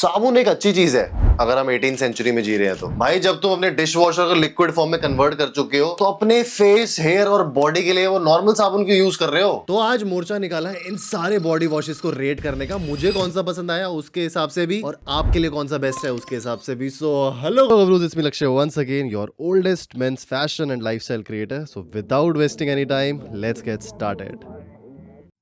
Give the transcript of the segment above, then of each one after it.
साबुन एक अच्छी चीज है अगर हम 18 सेंचुरी में जी रहे हैं तो। भाई जब तुम अपने डिश वॉशर को लिक्विड फॉर्म में कन्वर्ट कर चुके हो तो अपने फेस, हेयर और बॉडी के लिए वो नॉर्मल साबुन क्यों यूज कर रहे हो। तो आज मोर्चा निकाला है इन सारे बॉडी वॉशेस को रेट करने का, मुझे कौन सा पसंद आया उसके हिसाब से भी और आपके लिए कौन सा बेस्ट है उसके हिसाब से भी। So hello bros, it's me Lakshya once again, your oldest men's fashion and lifestyle creator. So without wasting any time let's get started.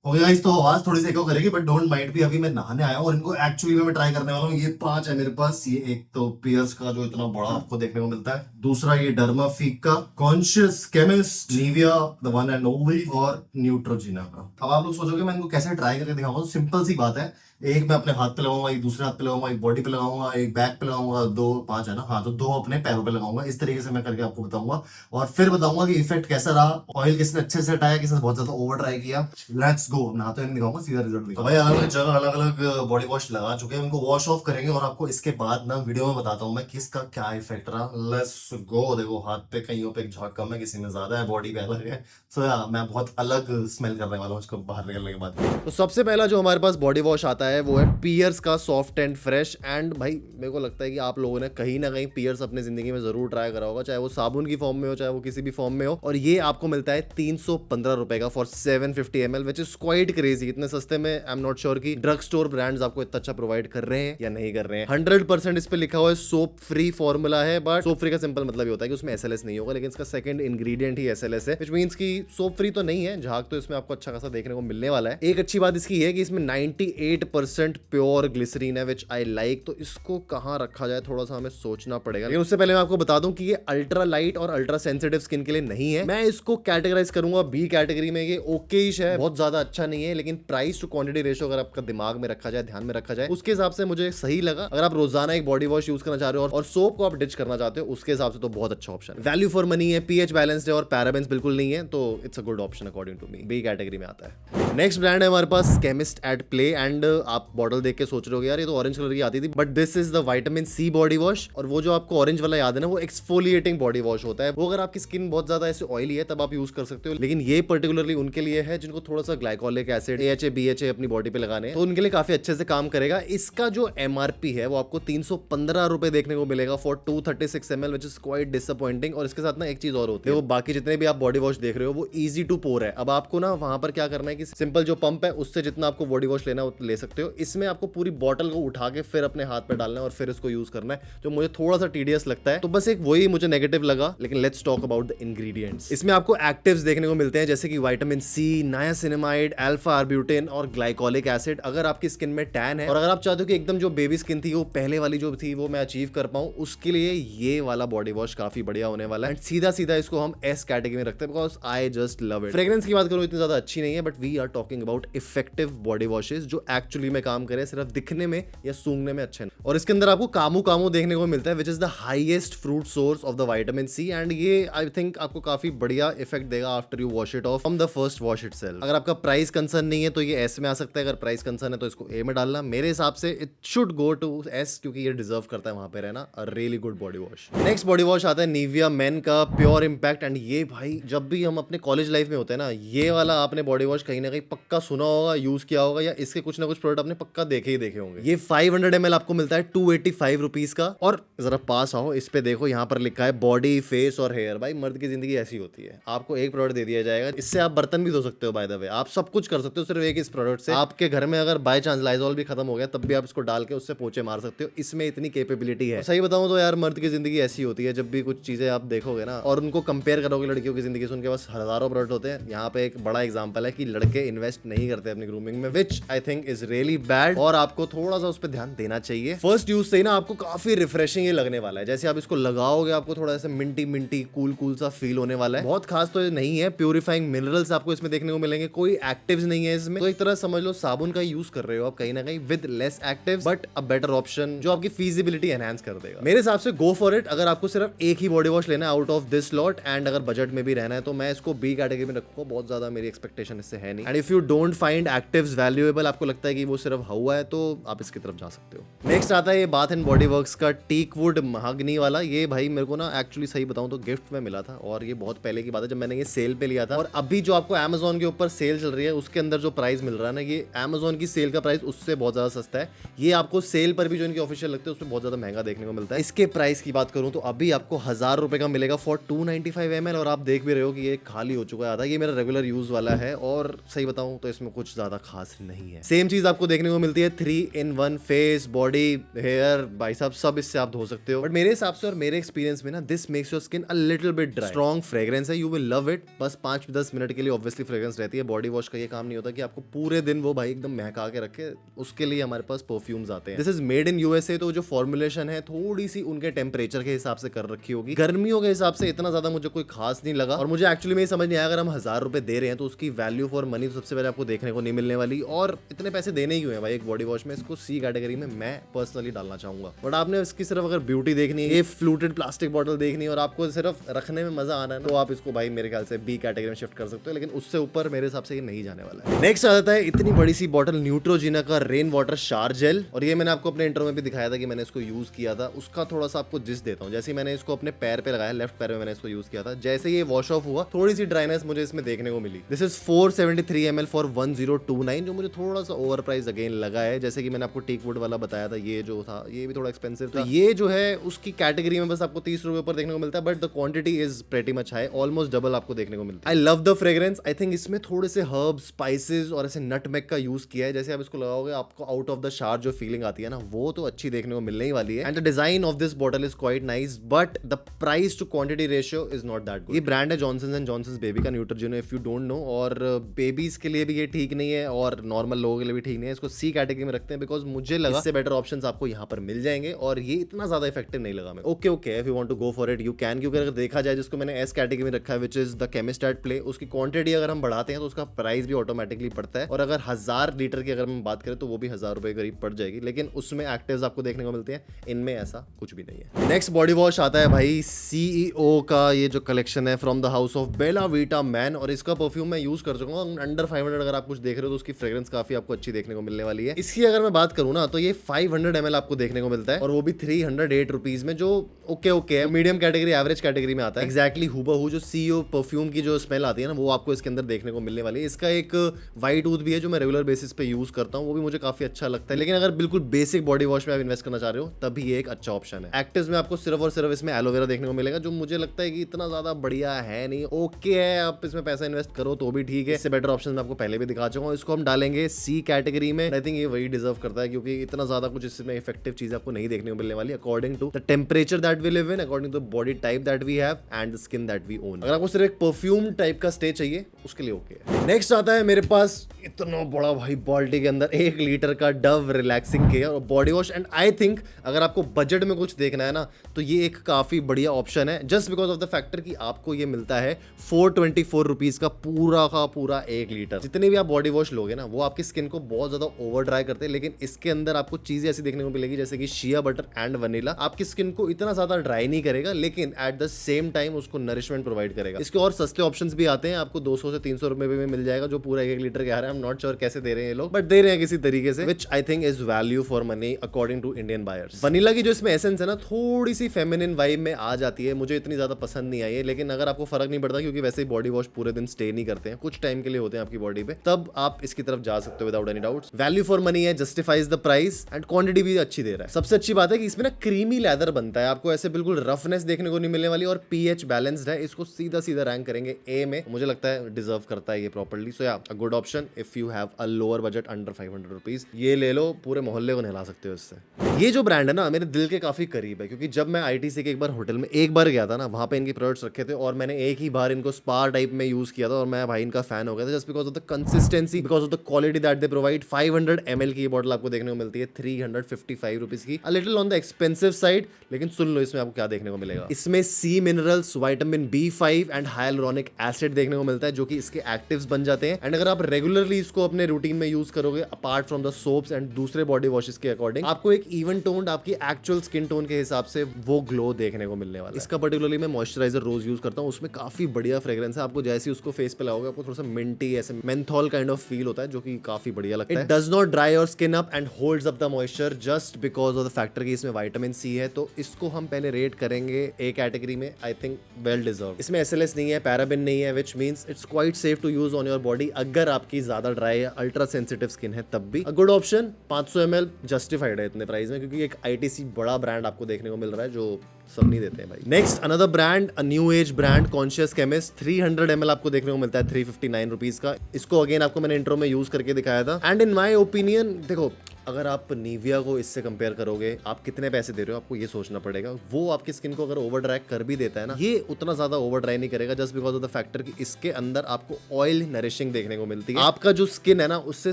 Okay guys, तो आवाज थोड़ी सी एको करेगी बट डोंट माइंड भी। अभी मैं नहाने आया हूँ और इनको एक्चुअली में मैं ट्राई करने वाला हूँ। ये 5 है मेरे पास। ये एक तो पियर्स का जो इतना बड़ा आपको देखने को मिलता है, दूसरा ये डर्माफिक का, conscious chemist, Nivea the one and only और न्यूट्रोजिना का। अब आप लोग सोचोगे मैं इनको कैसे ट्राई करके दिखाऊंगा। सिंपल सी बात है, एक मैं अपने हाथ पे लगाऊंगा, एक दूसरे हाथ पे लगाऊंगा, एक बॉडी पे लगाऊंगा, एक बैक पे लगाऊंगा, 5 है ना, हाँ, तो 2 अपने पैरों पे लगाऊंगा। इस तरीके से मैं करके आपको बताऊंगा और फिर बताऊंगा कि इफेक्ट कैसा रहा, ऑयल किसने अच्छे से हटाया, किसने बहुत ज्यादा ओवर ट्राई किया। Let's go. नहाते हुए दिखाऊंगा, सीधा रिजल्ट दिखाऊंगा। भाई अलग अलग जगह अलग अलग बॉडी वॉश लगा चुके हैं, उनको वॉश ऑफ करेंगे और आपको इसके बाद ना वीडियो में बताता हूँ मैं किसका क्या इफेक्ट रहा। Let's go. देखो हाथ पे कईयों पे झाग कम है, किसी में ज्यादा है, बॉडी पे अलग है। सो या मैं बहुत अलग स्मेल करने वाला हूँ उसको बाहर निकलने के बाद। तो सबसे पहला जो हमारे पास बॉडी वॉश आता है वो है पियर्स का सॉफ्ट एंड फ्रेश। एंड भाई मेरे को लगता है कि आप लोगों ने कहीं ना कहीं पियर्स अपनी जिंदगी में जरूर ट्राई करा होगा, चाहे वो साबुन की फॉर्म में हो चाहे वो किसी भी फॉर्म में हो। और ये आपको मिलता है 315 रुपए का for 750 ml, which is quite crazy. इतने सस्ते में आई एम नॉट श्योर कि ड्रग स्टोर ब्रांड्स आपको इतना अच्छा प्रोवाइड कर रहे हैं या नहीं कर रहे हैं। 100% इस पे लिखा हुआ है सोप फ्री फॉर्मूला है, बट सोप फ्री का सिंपल मतलब ये होता है कि उसमें SLS नहीं होगा, लेकिन इसका सेकंड इंग्रेडिएंट ही SLS है, विच मींस कि सोप फ्री तो नहीं है। झाग तो इसमें आपको अच्छा खासा देखने को मिलने वाला है। एक अच्छी बात इसकी है कि इसमें 98% प्योर ग्लिसरीन है, विच आई लाइक। तो इसको कहाँ रखा जाए थोड़ा सा हमें सोचना पड़ेगा, लेकिन उससे पहले मैं आपको बता दूं कि ये अल्ट्रा लाइट और अल्ट्रा सेंसिटिव स्किन के लिए नहीं है। मैं इसको कैटेगराइज करूंगा बी कैटेगरी में। ये ओकेइश है, बहुत ज्यादा अच्छा नहीं है, लेकिन प्राइस टू क्वांटिटी रेशियो अगर आपका दिमाग में रखा जाए, ध्यान में रखा जाए, उसके हिसाब से मुझे सही लगा। अगर आप रोजाना एक बॉडी वॉश यूज करना चाह रहे हो और सोप को आप डिच करना चाहते हो, उसके हिसाब से तो बहुत अच्छा ऑप्शन है। वैल्यू फॉर मनी है, पीएच बैलेंस्ड है और पैराबेन्स बिल्कुल नहीं है, तो it's a good option according to me. B category में आता है। नेक्स्ट ब्रांड है हमारे पास केमिस्ट एट प्ले। एंड आप बॉटल देख के सोच रहे हो यार ये तो ऑरेंज कलर की आती थी, but this is the vitamin C body wash. और वो जो आपको ऑरेंज वाला याद है ना, वो एक्सफोलिएटिंग बॉडी वॉश होता है। वो अगर आपकी स्किन बहुत ज्यादा ऐसे ऑयली है तब आप यूज कर सकते हो, लेकिन ये पर्टिकुलरली उनके लिए है जिनको थोड़ा सा ग्लाइकोलिक एसिड, AHA BHA अपनी बॉडी पे लगाने हैं, तो उनके लिए काफी अच्छे से काम करेगा। इसका जो MRP है वो आपको 315 रुपए देखने को मिलेगा for 236 ml, which is quite disappointing. और इसके साथ ना एक चीज और होती है, वो बाकी जितने भी आप बॉडी वॉश देख रहे हो वो इजी टू पोर है। अब आपको ना वहां पर क्या करना है कि सिंपल जो पंप है उससे जितना आपको बॉडी वॉश लेना है ले सकते हो। इसमें आपको पूरी बॉटल को उठा के फिर अपने हाथ पे डालना है और फिर इसको यूज करना है, जो मुझे थोड़ा सा टीडियस लगता है। तो बस एक वही मुझे नेगेटिव लगा। लेकिन let's talk about the ingredients. इसमें आपको एक्टिव्स देखने को मिलते हैं जैसे कि vitamin C, niacinamide, alpha arbutin और ग्लाइकोलिक एसिड। अगर आपकी स्किन में टैन है और अगर आप चाहते हो कि एकदम जो बेबी स्किन थी वो पहले वाली जो थी वो मैं अचीव कर पाऊं, उसके लिए ये वाला बॉडी वॉश काफी बढ़िया होने वाला है। सीधा सीधा इसको हम S कैटेगरी में रखते हैं because I just love it. Fragrance की बात करूं इतनी ज्यादा अच्छी नहीं है, but we are talking about effective body washes जो एक्चुअली में काम करे, सिर्फ दिखने में या सूंघने में अच्छे नहीं। और इसके अंदर आपको कामू कामू देखने को मिलता है, which is the highest fruit source of the vitamin C. And ये आई थिंक आपको काफी बढ़िया इफेक्ट देगा after you wash it off from the first wash itself. अगर आपका प्राइस कंसर्न नहीं है तो ये S में आ सकता है, अगर प्राइस कंसर्न है तो इसको A में डालना। मेरे हिसाब से it should go to S, क्योंकि ये डिजर्व करता है वहां पे रहना। A really good body wash. Next body wash आता है निविया मेन का प्योर इम्पैक्ट। एंड ये भाई जब भी हम अपने कॉलेज लाइफ में होते हैं ना, ये वाला आपने बॉडी वॉश कहीं ना कहीं पक्का सुना होगा, यूज किया होगा, या इसके कुछ ना कुछ प्रोडक्ट आपने पक्का देखे ही देखे होंगे। ये 500 ml आपको मिलता है 285 रुपीज का। और जरा पास आओ, इस पे देखो यहाँ पर लिखा है बॉडी, फेस और हेयर। भाई मर्द की जिंदगी ऐसी होती है, आपको एक प्रोडक्ट दे दिया जाएगा, इससे आप बर्तन भी धो सकते हो। बाय द वे आप सब कुछ कर सकते हो सिर्फ एक इस प्रोडक्ट से। आपके घर में अगर बाय चांस लाइजॉल भी खत्म हो गया तब भी आप इसको डाल के उससे पोछे मार सकते हो। इसमें इतनी कैपेबिलिटी है। सही बताऊं तो यार मर्द की जिंदगी ऐसी होती है, जब भी कुछ चीजें आप देखोगे ना और उनको कंपेयर करोगे लड़कियों की जिंदगी से, उनके पास हजारों प्रोडक्ट होते हैं। यहाँ पे एक बड़ा एग्जांपल है कि लड़के इन्वेस्ट नहीं करते अपनी ग्रूमिंग में, which I think is really bad और आपको थोड़ा सा उस पर ध्यान देना चाहिए। फर्स्ट यूज से ही ना आपको काफी रिफ्रेशिंग ही लगने वाला है। जैसे आप इसको लगाओगे आपको थोड़ा सा मिंटी मिंटी कूल कूल सा फील होने वाला है। बहुत खास तो ये नहीं है, प्यूरिफाइंग मिनरल्स आपको इसमें देखने को मिलेंगे, कोई एक्टिव्स नहीं है इसमें। तो एक तरह समझ लो साबुन का यूज कर रहे हो आप कहीं ना कहीं, with less actives but a better option जो आपकी फीजिबिलिटी एनहांस कर देगा। मेरे हिसाब से गो फॉर इट। अगर आपको सिर्फ एक ही बॉडी वॉश लेना है out of this lot and अगर बजट में भी रहना है तो मैं इसको बी कैटेगरी में रखूंगा। बहुत ज्यादा मेरी एक्सपेक्टेशन इससे है नहीं। And if you don't find actives valuable, आपको लगता है कि वो सिर्फ हुआ है, तो आप इसकी तरफ जा सकते हो। नेक्स्ट आता है ये बाथ एंड बॉडी वर्क्स का टीक वुड महागनी वाला। ये भाई मेरे को ना एक्चुअली सही बताऊं तो गिफ्ट में मिला था, और ये बहुत पहले की बात है जब मैंने ये सेल पे लिया था। और अभी जो आपको Amazon के ऊपर सेल चल रही है उसके अंदर जो प्राइस मिल रहा है ना, ये Amazon की सेल का प्राइस उससे बहुत ज्यादा सस्ता है। ये आपको सेल पर भी जो इनके ऑफिशियल लगते हैं उसमें बहुत ज्यादा महंगा देखने को मिलता है। इसके प्राइस की बात करूं तो अभी आपको 1000 रुपए का मिलेगा फॉर 295 ml, और आप देख भी रहे हो कि ये खाली हो चुका है आधा। ये मेरा रेगुलर यूज वाला है, और सही बताऊं तो इसमें कुछ ज्यादा खास नहीं है। सेम चीज आपको देखने को मिलती है 3-in-1 face, body, hair, biceps, सब इससे आप धो सकते हो। बट मेरे हिसाब से और मेरे एक्सपीरियंस में ना, this makes your skin a little bit dry. Strong fragrance है, यू विल लव इट। बस 5-10 मिनट के लिए ऑब्वियसली फ्रेग्रेंस रहती है। बॉडी वॉश का ये काम नहीं होता कि आपको पूरे दिन वो भाई एकदम महका के रखे, उसके लिए हमारे पास परफ्यूम्स आते हैं। This is made in USA, तो जो फॉर्मुलेशन है थोड़ी सी उनके टेम्परेचर के हिसाब से कर रखी होगी। गर्मियों के हिसाब से इतना ज्यादा मुझे कोई खास नहीं लगा, और मुझे एक्चुअली में समझ नहीं आया, अगर हम 1000 रुपए दे रहे हैं तो उसकी वैल्यू फॉर मनी तो सबसे पहले आपको देखने को नहीं मिलने वाली। और इतने पैसे देने ही हुए हैं भाई एक बॉडी वॉश में, इसको सी कैटेगरी में मैं पर्सनली डालना चाहूंगा। बट आपने इसकी सिर्फ अगर ब्यूटी देखनी है, ये फ्लूटेड प्लास्टिक बॉटल देखनी है, और आपको सिर्फ रखने में मजा आना है, तो आप इसको भाई मेरे ख्याल से बी कैटेगरी में शिफ्ट कर सकते हो। लेकिन उससे ऊपर मेरे हिसाब से ये नहीं जाने वाला है। नेक्स्ट आ जाता है इतनी बड़ी सी बॉटल न्यूट्रोजिना का रेन वाटर शार जेल, और ये मैंने आपको अपने इंट्रो में भी दिखाया था कि मैंने इसको यूज किया था। उसका थोड़ा सा आपको जिस देता हूँ। जैसे मैंने इसको अपने पैर पे लगाया, लेफ्ट पैर में मैंने इसको यूज किया था, जैसे ये वॉश ऑफ हुआ थोड़ी सी ड्राइनेस मुझे इसमें देखने को मिली। दिस इज 473 ml फॉर 1029, जो मुझे थोड़ा सा ओवर प्राइस अगेन लगा है। जैसे कि मैंने आपको टीक वुड वाला बताया था, ये जो था ये भी थोड़ा एक्सपेंसिव था। ये जो है उसकी कैटेगरी में बस आपको 30 रुपए ऊपर देखने को मिलता है, but the quantity is pretty much high, almost double आपको देखने को मिलता है। I love the fragrance. I think इसमें थोड़े से हर्ब्स, स्पाइसेस और ऐसे नटमेग का यूज किया है। जैसे आप इसको लगाओगे आपको आउट ऑफ द शार जो फीलिंग आती है ना, वो तो अच्छी देखने को मिलने ही वाली है। And the design of this bottle is quite nice, but the price to quantity ratio is not that good. ये ब्रांड है जॉनसन्स एंड जॉनसन्स बेबी का, Neutrogena, if you don't know. और बेबीज के लिए भी ये ठीक नहीं है, और नॉर्मल लोगों के लिए भी ठीक नहीं है। इसको सी कैटेगरी में रखते हैं, बिकॉज मुझे लगा इससे बेटर ऑप्शंस आपको यहाँ पर मिल जाएंगे, और ये इतना ज्यादा इफेक्टिव नहीं लगा मैं। Okay, if you want to go for it you can, क्योंकि अगर देखा जाए जिसको मैंने एस कैटेगरी में रखा है, which is the chemist at play, उसकी क्वांटिटी अगर हम बढ़ाते हैं तो उसका प्राइस भी ऑटोमेटिकली बढ़ता है। और अगर 1000 लीटर की अगर हम बात करें तो वो भी 1000 रुपए करीब पड़ जाएगी, लेकिन उसमें एक्टिव्स आपको देखने को मिलते हैं। इनमें ऐसा कुछ भी नहीं है। नेक्स्ट बॉडी वॉश आता है भाई सीईओ का, ये जो कलेक्शन है from the house of Bella Vita man, और इसका परफ्यूम मैं यूज कर चुका हूँ। अंडर 500 अगर आप कुछ देख रहे हो तो उसकी फ्रेग्रेंस काफी आपको अच्छी देखने को मिलने वाली है। इसकी अगर मैं बात करूँ ना तो ये 500 ml आपको देखने को मिलता है, और वो भी 308 रुपीज में, जो ओके है, मीडियम कैटेगरी, एवरेज कैटेगरी में आता है। एक्जैक्टली हूबहू जो सीईओ परफ्यूम की जो स्मेल आती है ना, वो आपको इसके अंदर देखने को मिलने वाली है। इसका एक वाइट ऊथ भी है जो मैं रेगुलर बेसिस पे यूज करता हूँ, वो भी मुझे काफी अच्छा लगता है। लेकिन अगर बिल्कुल बेसिक बॉडी वॉश में आप इन्वेस्ट करना चाह रहे हो तभी ये एक अच्छा ऑप्शन है। एक्टिव्स में आपको सिर्फ और सिर्फ इसमें एलोवेरा देखने को मिलेगा, जो मुझे लगता है कि इतना ज्यादा बढ़िया है नहीं। ओके है, आप इसमें पैसा इन्वेस्ट करो तो भी ठीक है। इससे बेटर ऑप्शन मैं आपको पहले भी दिखा चुका हूँ। इसको हम डालेंगे सी कैटेगरी में। आई थिंक ये वही डिजर्व करता है, क्योंकि इतना ज्यादा कुछ इसमें इफेक्टिव चीज आपको नहीं देखने को मिलने वाली, according to the temperature that we live in, according to the body type that we have and the skin that we own. अगर आपको सिर्फ एक परफ्यूम टाइप का स्टे चाहिए उसके लिए ओके है। नेक्स्ट आता है मेरे पास इतना बड़ा भाई बाल्टी के अंदर 1 लीटर का डव रिलैक्सिंग केयर और body wash. And I think अगर आपको बजट में कुछ देखना है ना तो ये एक काफी बढ़िया ऑप्शन है, just because of the factor कि आपको ये मिलता है 424 रुपीज का पूरा 1 लीटर। जितने भी आप बॉडी वॉश लोगे ना वो आपकी स्किन को बहुत ज्यादा ओवर ड्राई करते हैं, लेकिन इसके अंदर आपको चीजें ऐसी देखने को मिलेगी जैसे कि शिया बटर एंड वनीला आपकी स्किन को इतना ज्यादा ड्राई नहीं करेगा, लेकिन एट द सेम टाइम उसको नरिशमेंट प्रोवाइड करेगा। इसके और सस्ते ऑप्शंस भी आते हैं, आपको 200 से 300 रुपए में मिल जाएगा, जो पूरा 1 लीटर के आ रहा है। आई एम नॉट श्योर कैसे दे रहे हैं ये लोग, बट दे रहे हैं किसी तरीके से, which I think is value for money according to Indian buyers. Vanilla की जो इसमें एसेंस है ना, थोड़ी सी फेमिनिन वाइब में आ जाती है, मुझे इतनी ज्यादा पसंद नहीं आई है। लेकिन अगर आपको फर्क नहीं पड़ता, क्योंकि वैसे ही बॉडी वॉश पूरे दिन स्टे नहीं करते हैं, कुछ टाइम के लिए होते हैं आपकी बॉडी पे, तब आप इसकी तरफ जा सकते हो without any doubts. Value for money है, justifies the price and quantity भी अच्छी दे रहा है। सबसे अच्छी बात है कि इसमें ना क्रीमी लेदर बनता है, आपको ऐसे बिल्कुल रफनेस देखने को नहीं मिलने वाली, और पीएच बैलेंस्ड है। इसको सीधा रैंक करेंगे ए में, मुझे लगता है डिजर्व करता है ये प्रॉपर्ली। सो या अ good option if you have a lower budget under 500 rupees, ये ले लो, पूरे मोहल्ले को नहला सकते हो इससे। ये जो ब्रांड है ना मेरे दिल के काफी करीब है, क्योंकि जब मैं आईटीसी के एक बार होटल में एक बार गया था ना, वहां पे इनके प्रोडक्ट्स रखे थे और मैंने एक ही बार इनको स्पा टाइप में यूज किया था, और मैं भाई इनका फैन हो गया था, just because of the consistency, because of the quality that they provide. 500 ml की ये बॉटल आपको देखने को मिलती है 355 रुपीज की, a little on the expensive side, लेकिन सुन लो इसमें आपको क्या देखने को मिलेगा। इसमें sea minerals, vitamin B5 and hyaluronic acid देखने को मिलता है, जो कि इसके एक्टिव्स बन जाते हैं। एंड अगर आप रेगुलरली इसको अपने रूटीन में यूज करोगे, apart from the soaps and दूसरे बॉडी वॉशेस के अकॉर्डिंग, आपको एक इवन टोन्ड आपकी एक्चुअल स्किन टोन के हिसाब से वो ग्लो देखने को मिलने वाला है। इसका पर्टिकुलरली मैं मॉइस्चराइजर रोज यूज करता हूँ, उसमें काफी बढ़िया फ्रेग्रेंस है। आपको जैसे ही उसको फेस पे लगाओगे आपको थोड़ा सा मिंटी ऐसे मेंथॉल काइंड ऑफ फील होता है, जो कि काफी बढ़िया लगता है। It does not dry your skin up and holds up the moisture just because of the factor कि इसमें विटामिन सी है। तो इसको हम पहले रेट करेंगे ए कैटेगरी में, आई थिंक वेल डिजर्व। इसमें SLS नहीं है, पैराबिन नहीं है, which means it's quite safe to use on your body अगर आपकी ज्यादा ड्राई या अल्ट्रा सेंसिटिव स्किन है तब भी। गुड ऑप्शन, 500 ml जस्टिफाइड है इतने प्राइस में, क्योंकि एक ITC बड़ा ब्रांड आपको देखने को मिल रहा है जो सब नहीं देते हैं भाई। Next another brand, a new age brand, conscious chemist, 300 ml आपको देखने को मिलता है 359 रुपीज का। इसको अगेन आपको मैंने इंट्रो में यूज करके दिखाया था। एंड इन माई ओपिनियन देखो, अगर आप निविया को इससे कंपेयर करोगे, आप कितने पैसे दे रहे हो आपको ये सोचना पड़ेगा। वो आपकी स्किन को अगर ओवर ड्राई कर भी देता है ना, ये उतना ज्यादा ओवर ड्राई नहीं करेगा, just because of the factor कि इसके अंदर आपको ऑयल नरिशिंग देखने को मिलती है। आपका जो स्किन है ना उससे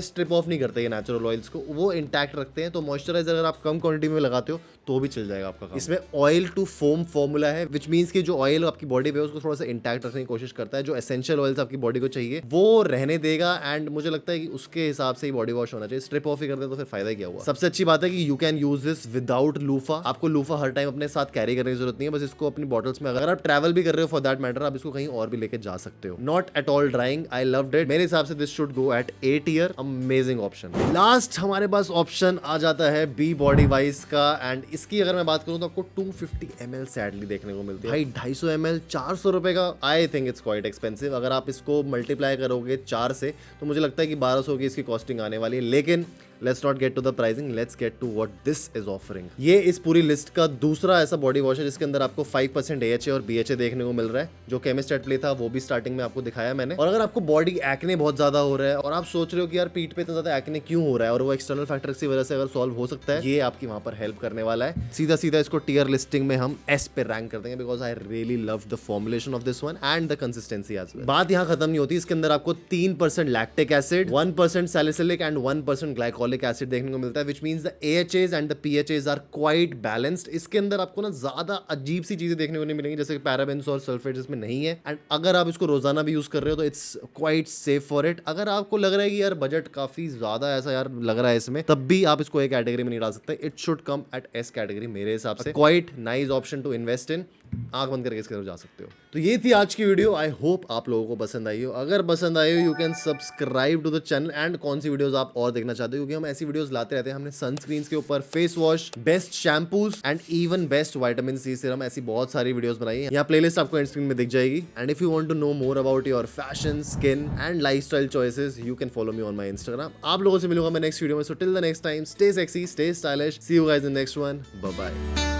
स्ट्रिप ऑफ नहीं करते ये नेचुरल ऑयल्स को, वो इंटैक्ट रखते हैं। तो मॉइस्चराइजर अगर आप कम क्वांटिटी में लगाते हो तो भी चल जाएगा आपका काम। इसमें ऑयल टू फोम फॉर्मूला है, विच मीन्स कि जो ऑयल आपकी बॉडी पे है उसको थोड़ा सा इंटैक्ट रखने की कोशिश करता है। जो एसेंशियल ऑयल्स आपकी बॉडी को चाहिए वो रहने देगा, एंड मुझे लगता है कि उसके हिसाब से ही बॉडी वॉश होना चाहिए। स्ट्रिप ऑफ ही कर दे तो फिर फायदा क्या हुआ। सबसे अच्छी बात है कि you can use this without loofah. आपको लूफा हर टाइम अपने साथ कैरी करने की जरूरत नहीं है, बस इसको अपनी बॉटल्स में, अगर आप ट्रैवल भी कर रहे हो फॉर दैट मैटर, आप इसको कहीं और भी लेके जा सकते हो। Not at all drawing, I loved it. मेरे हिसाब से this should go at A tier, amazing option. Last हमारे पास ऑप्शन आ जाता है बी बॉडी वाइज का, एंड इसकी अगर मैं बात करूं तो आपको 250 ml सैडली देखने को मिलती है भाई। 250 ml 400 रुपए का, I think it's quite expensive. अगर आप इसको मल्टीप्लाई करोगे 4 से तो मुझे लगता है कि 1200 की इसकी कॉस्टिंग आने वाली है। लेकिन let's not get to the pricing, let's get to what this is offering. ये इस पूरी लिस्ट का दूसरा ऐसा बॉडी वॉश है जिसके अंदर आपको 5% AHA और BHA देखने को मिल रहा है। जो केमिस्ट एट प्ले था वो भी स्टार्टिंग में आपको दिखाया मैंने। और अगर आपको बॉडी एक्ने बहुत ज्यादा हो रहा है और आप सोच रहे हो कि यार पीठ पे इतना ज्यादा एक्ने क्यों हो रहा है और वो एक्सटर्नल फैक्टर की वजह से अगर सॉल्व हो सकता है, ये आपकी वहां पर हेल्प करने वाला है। सीधा सीधा इसको टियर लिस्टिंग में हम S पे रैंक कर देंगे, because I really love the formulation of this one and the consistency as well. बात यहाँ खत्म नहीं होती, इसके अंदर आपको 3% lactic acid, 1% salicylic and 1% glycolic acid देखने को मिलता है, which means the AHAs and the PHAs are quite balanced। इसके अंदर आपको ना ज्यादा अजीब सी चीजें देखने को नहीं मिलेंगी, जैसे पैराबेन्स और सल्फेट्स इसमें नहीं है। एंड अगर आप इसको रोजाना भी यूज कर रहे हो तो it's quite safe for it. अगर आपको लग रहा है कि यार बजट काफी ज्यादा ऐसा यार लग रहा है इसमें, तब भी आप इसको एक कैटेगरी में नहीं डाल सकते। It should come at S category मेरे हिसाब से। Quite nice option to invest in. आंख बंद करके इसके तरफ जा सकते हो। तो ये थी आज की वीडियो, आई होप आप लोगों को पसंद आई हो। अगर पसंद आई हो you can subscribe to the channel. And कौन सी वीडियोस आप और देखना चाहते हो, क्योंकि हम ऐसी वीडियोस लाते रहते हैं। हमने सनस्क्रीन के ऊपर, face wash, best shampoos and even best vitamin C serum, ऐसी बहुत सारी वीडियोस बनाई है। यहाँ प्लेलिस्ट आपको एंड स्क्रीन में दिख जाएगी। And if you want to know more about your fashion, skin and lifestyle choices, you can follow me on my Instagram. आप लोगों से मिलूंगा मैं नेक्स्ट वीडियो में। So till the next time, stay sexy, stay stylish, see you guys in next one, bye bye.